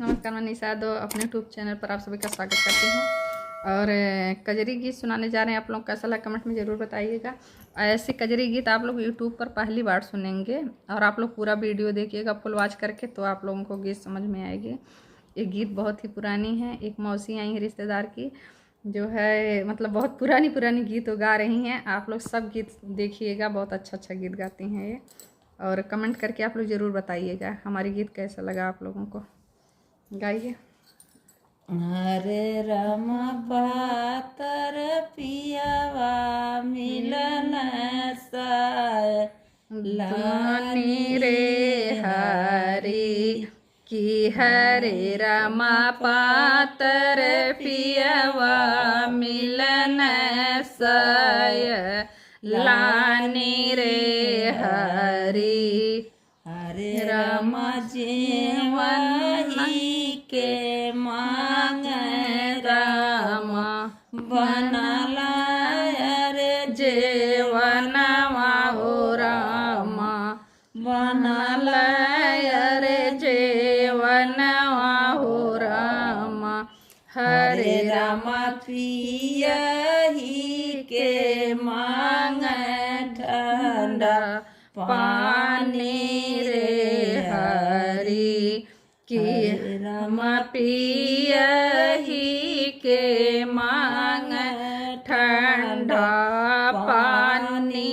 नमस्कार, मैं निशा दो अपने यूट्यूब चैनल पर आप सभी का स्वागत करती हूँ। और कजरी गीत सुनाने जा रहे हैं। आप लोग कैसा लगा कमेंट में ज़रूर बताइएगा। ऐसे कजरी गीत आप लोग यूट्यूब पर पहली बार सुनेंगे और आप लोग पूरा वीडियो देखिएगा फुल वॉच करके, तो आप लोगों को गीत समझ में आएगी। ये गीत बहुत ही पुरानी है। एक मौसी आई है रिश्तेदार की, जो है मतलब बहुत पुरानी गीत गा रही हैं। आप लोग सब गीत देखिएगा, बहुत अच्छा गीत गाती हैं ये। और कमेंट करके आप लोग ज़रूर बताइएगा हमारी गीत कैसा लगा आप लोगों को। गाइए। हरे राम पातर पियावा मिलन साय लानी रे हरी की हरे राम पातर पियावा मिलन साय लानी रे हरी हरे राम जीवन ही के मांग राम बनला रे जेवनवा हो राम बनला रे जेवनवा हो राम हरे राम पिया ही के मांग ठंडा पानी रे हरी की राम पिया ही के मांग ठंडा पानी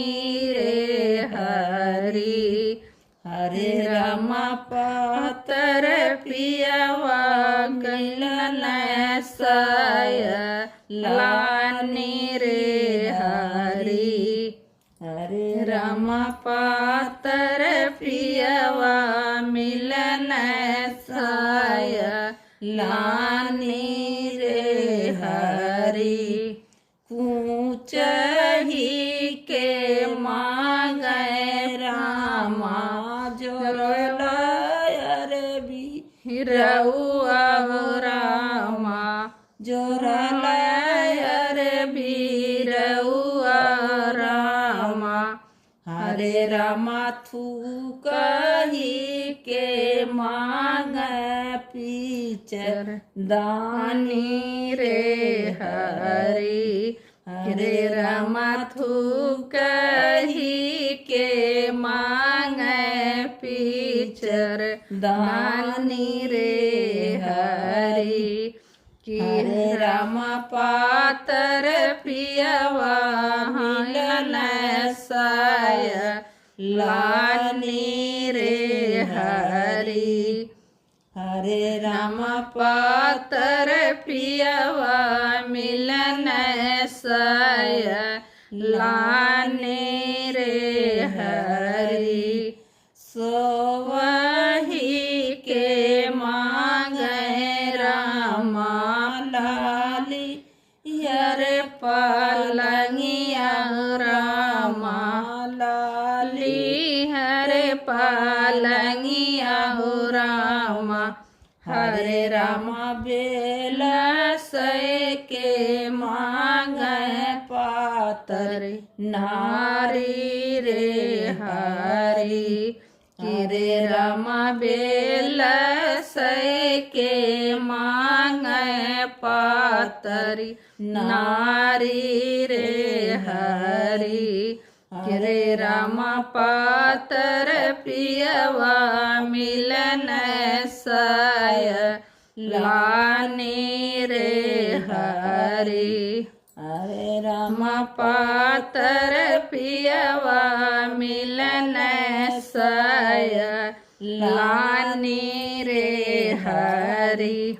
रे हरी। हरे राम पातर पियावा गलन साय लानी रे हरी। हरे राम पातर पियावा मिलन साय लानी रे हरी। कूच ही के मांग रामा जोरलय भी रउआ रामा जोरलय बीरउआ रामा। हरे रामा थूक ही के मांग पीचर दानी रे हरी। हरे रामा थूक ही के मांग पीचर दानी रे हरी। हरे राम पातर पियावा मिलन साय लानी रे हरी। हरे राम पातर पियावा मिलन साय लानी रे हरी। सोवही के मांग रामा लाली हरे पालंगिया रामा लाली हरे पालंगिया रामा। हरे राम बेल से के मांग पातर नारी रे हरी। हरे राम बेल से के मांग पातरी नारी रे हरी। हरे राम पातर पियावा मिलन साय लानी रे हरी। हरे राम पातर पियावा मिलन साय लानी रे हरी।